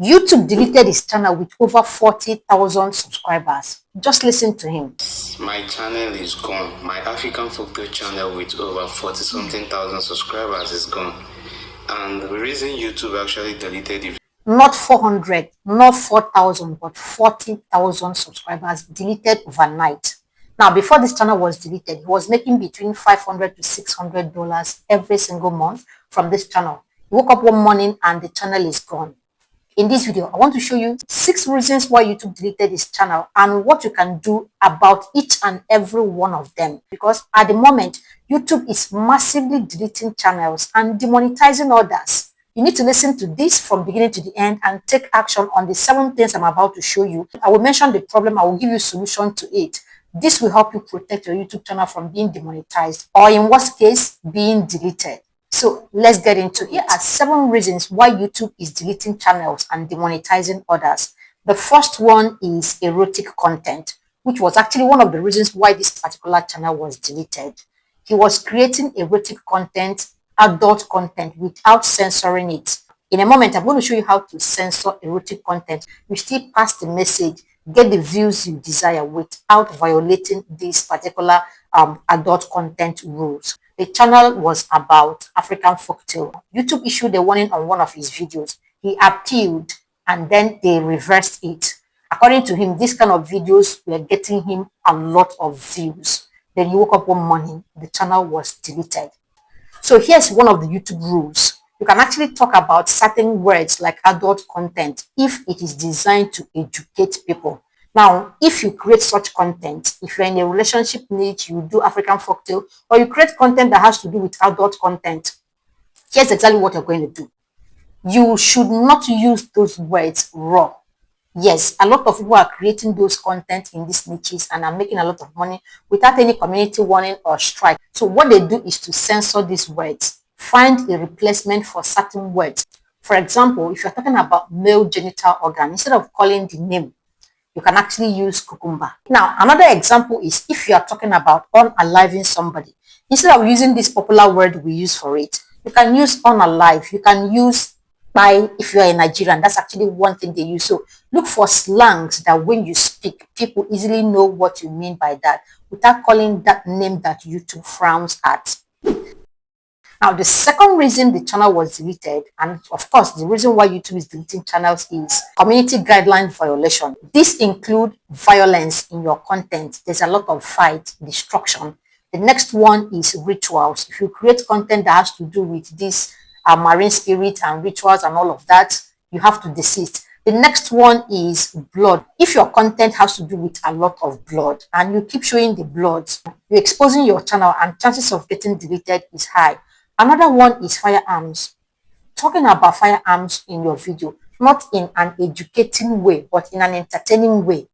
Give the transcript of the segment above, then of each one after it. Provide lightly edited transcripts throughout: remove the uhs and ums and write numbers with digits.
YouTube deleted his channel with over 40,000 subscribers. Just listen to him. My channel is gone. My African folklore channel with over 40 something thousand subscribers is gone. And the reason YouTube actually deleted it, not 400, not 4,000, but 40,000 subscribers deleted overnight. Now, before this channel was deleted, he was making between $500 to $600 every single month from this channel. He woke up one morning and the channel is gone. In this video, I want to show you 6 reasons why YouTube deleted his channel and what you can do about each and every one of them. Because at the moment, YouTube is massively deleting channels and demonetizing others. You need to listen to this from beginning to the end and take action on the 7 things I'm about to show you. I will mention the problem, I will give you a solution to it. This will help you protect your YouTube channel from being demonetized or in worst case, being deleted. So let's get into it. Here are 7 reasons why YouTube is deleting channels and demonetizing others. The first one is erotic content, which was actually one of the reasons why this particular channel was deleted. He was creating erotic content, adult content without censoring it. In a moment, I'm going to show you how to censor erotic content. You still pass the message, get the views you desire without violating these particular adult content rules. The channel was about African folktale. YouTube issued a warning on one of his videos. He appealed and then they reversed it. According to him, this kind of videos were getting him a lot of views. Then he woke up one morning, the channel was deleted. So here's one of the YouTube rules. You can actually talk about certain words like adult content if it is designed to educate people. Now, if you create such content, if you're in a relationship niche, you do African folktale, or you create content that has to do with adult content, here's exactly what you're going to do. You should not use those words raw. Yes, a lot of people are creating those content in these niches and are making a lot of money without any community warning or strike. So what they do is to censor these words, find a replacement for certain words. For example, if you're talking about male genital organ, instead of calling the name, you can actually use cucumber. Now, another example is if you are talking about unaliving somebody. Instead of using this popular word we use for it, you can use unalive. You can use by, if you are a Nigerian, that's actually one thing they use. So look for slangs that when you speak, people easily know what you mean by that without calling that name that YouTube frowns at. Now, the second reason the channel was deleted, and of course, the reason why YouTube is deleting channels is community guideline violation. This includes violence in your content. There's a lot of fight, destruction. The next one is rituals. If you create content that has to do with this marine spirit and rituals and all of that, you have to desist. The next one is blood. If your content has to do with a lot of blood and you keep showing the blood, you're exposing your channel and chances of getting deleted is high. Another one is firearms. Talking about firearms in your video, not in an educating way, but in an entertaining way.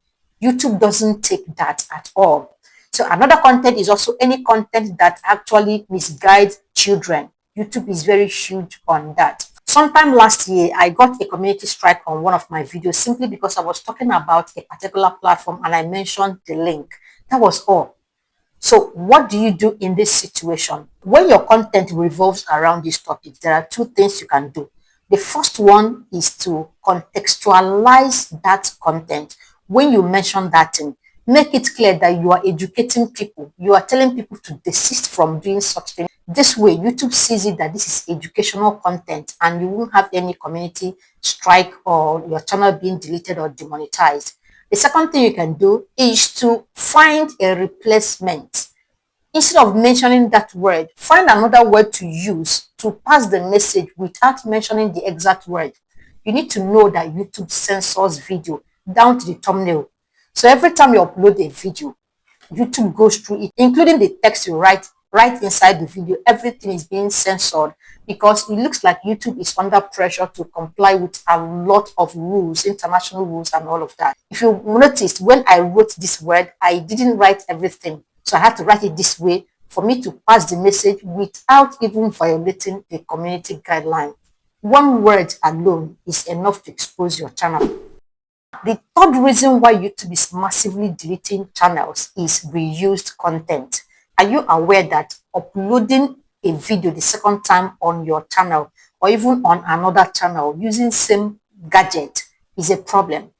YouTube doesn't take that at all. So another content is also any content that actually misguides children. YouTube is very huge on that. Sometime last year, I got a community strike on one of my videos simply because I was talking about a particular platform and I mentioned the link. That was all. So what do you do in this situation? When your content revolves around this topic, there are 2 things you can do. The first one is to contextualize that content. When you mention that thing, make it clear that you are educating people. You are telling people to desist from doing such things. This way, YouTube sees it that this is educational content and you won't have any community strike or your channel being deleted or demonetized. The second thing you can do is to find a replacement. Instead of mentioning that word, find another word to use to pass the message without mentioning the exact word. You need to know that YouTube censors video down to the thumbnail. So every time you upload a video, YouTube goes through it, including the text you write right inside the video. Everything is being censored because it looks like YouTube is under pressure to comply with a lot of rules, international rules and all of that. If you noticed, when I wrote this word, I didn't write everything. So I had to write it this way for me to pass the message without even violating the community guideline. One word alone is enough to expose your channel. The third reason why YouTube is massively deleting channels is reused content. Are you aware that uploading a video the second time on your channel or even on another channel using same gadget is a problem.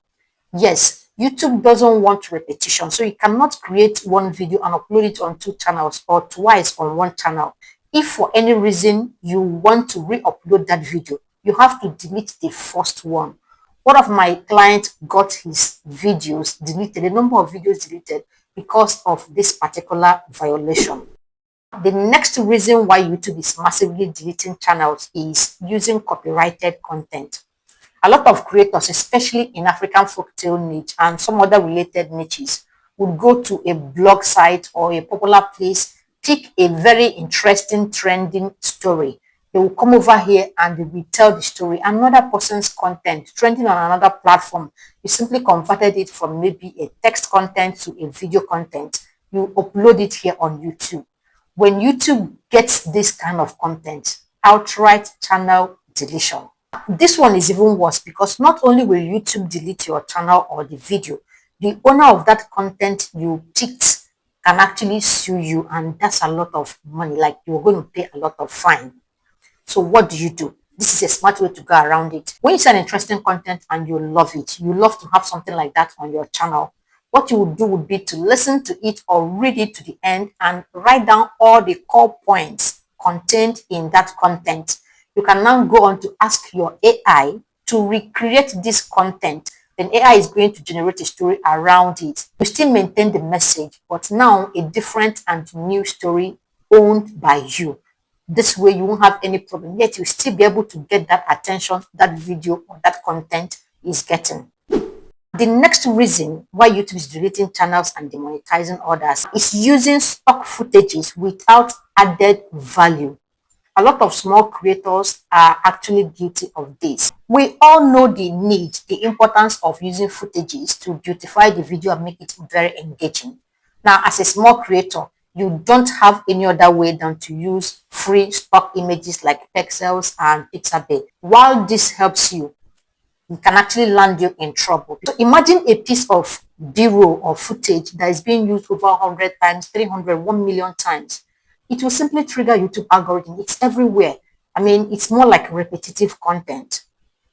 Yes, YouTube doesn't want repetition, so you cannot create one video and upload it on two channels or twice on one channel. If for any reason you want to re-upload that video, you have to delete the first one. One of my clients got his videos deleted, a number of videos deleted because of this particular violation. The next reason why YouTube is massively deleting channels is using copyrighted content. A lot of creators, especially in African folktale niche and some other related niches, would go to a blog site or a popular place, pick a very interesting, trending story. They will come over here and they will tell the story. Another person's content trending on another platform. You simply converted it from maybe a text content to a video content. You upload it here on YouTube. When YouTube gets this kind of content, outright channel deletion. This one is even worse because not only will YouTube delete your channel or the video, the owner of that content you picked can actually sue you, and that's a lot of money. Like you're going to pay a lot of fine. So what do? This is a smart way to go around it. When you see an interesting content and you love it, you love to have something like that on your channel, what you would do would be to listen to it or read it to the end and write down all the core points contained in that content. You can now go on to ask your AI to recreate this content. Then AI is going to generate a story around it. You still maintain the message, but now a different and new story owned by you. This way you won't have any problem, yet you'll still be able to get that attention that video or that content is getting. The next reason why YouTube is deleting channels and demonetizing others is using stock footages without added value. A lot of small creators are actually guilty of this. We all know the need, the importance of using footages to beautify the video and make it very engaging. Now, as a small creator, you don't have any other way than to use free stock images like pixels and pixabay. While this helps you, it can actually land you in trouble. So imagine a piece of B-roll or footage that is being used over 100 times, 300, 1 million times. It will simply trigger YouTube algorithm. It's everywhere. I mean, it's more like repetitive content.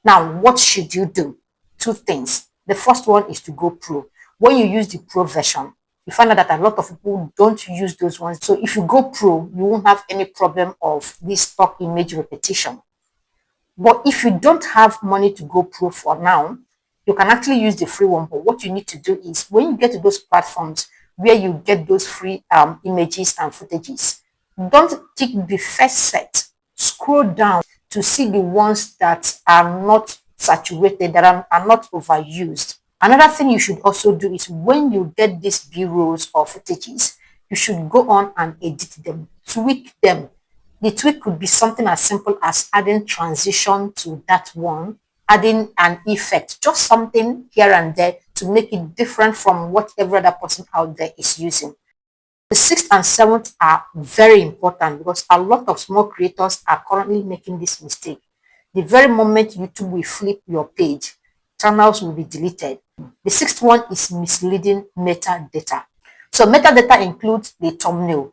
Now, what should you do? Two things. The first one is to go pro. When you use the pro version, you find out that a lot of people don't use those ones. So if you go pro, you won't have any problem of this stock image repetition. But if you don't have money to go pro for now, you can actually use the free one. But what you need to do is when you get to those platforms where you get those free images and footages, don't tick the first set. Scroll down to see the ones that are not saturated, that are not overused. Another thing you should also do is when you get these B-rolls or footages, you should go on and edit them, tweak them. The tweak could be something as simple as adding transition to that one, adding an effect, just something here and there to make it different from what every other person out there is using. The sixth and seventh are very important because a lot of small creators are currently making this mistake. The very moment YouTube will flip your page, channels will be deleted. The sixth one is misleading metadata. So metadata includes the thumbnail.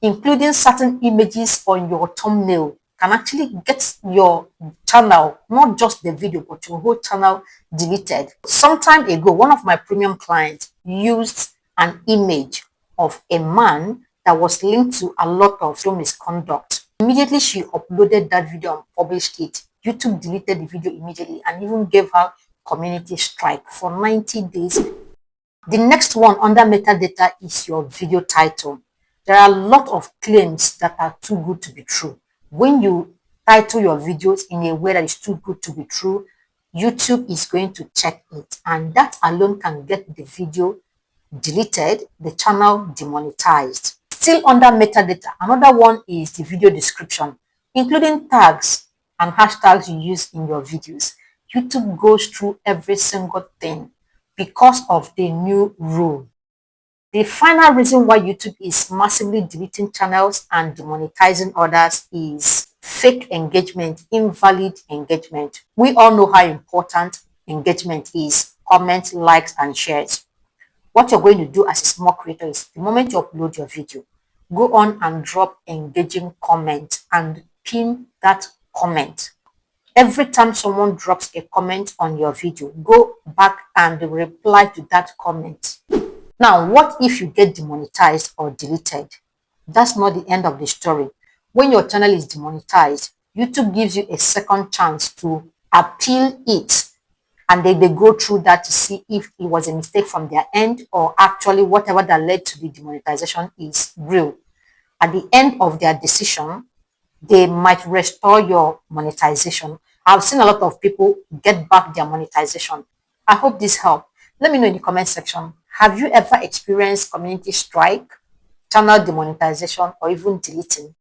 Including certain images on your thumbnail can actually get your channel, not just the video, but your whole channel deleted. Some time ago, one of my premium clients used an image of a man that was linked to a lot of misconduct. Immediately she uploaded that video and published it. YouTube deleted the video immediately and even gave her community strike for 90 days. The next one under metadata is your video title. There are a lot of claims that are too good to be true. When you title your videos in a way that is too good to be true, YouTube is going to check it, and that alone can get the video deleted, the channel demonetized. Still under metadata, another one is the video description, including tags and hashtags you use in your videos. YouTube goes through every single thing because of the new rule. The final reason why YouTube is massively deleting channels and demonetizing others is fake engagement, invalid engagement. We all know how important engagement is, comments, likes, and shares. What you're going to do as a small creator is the moment you upload your video, go on and drop engaging comment and pin that comment. Every time someone drops a comment on your video, go back and reply to that comment. Now, what if you get demonetized or deleted? That's not the end of the story. When your channel is demonetized, YouTube gives you a second chance to appeal it, and they go through that to see if it was a mistake from their end or actually whatever that led to the demonetization is real. At the end of their decision, they might restore your monetization. I've seen a lot of people get back their monetization. I hope this helped. Let me know in the comment section. Have you ever experienced community strike, channel demonetization, or even deleting?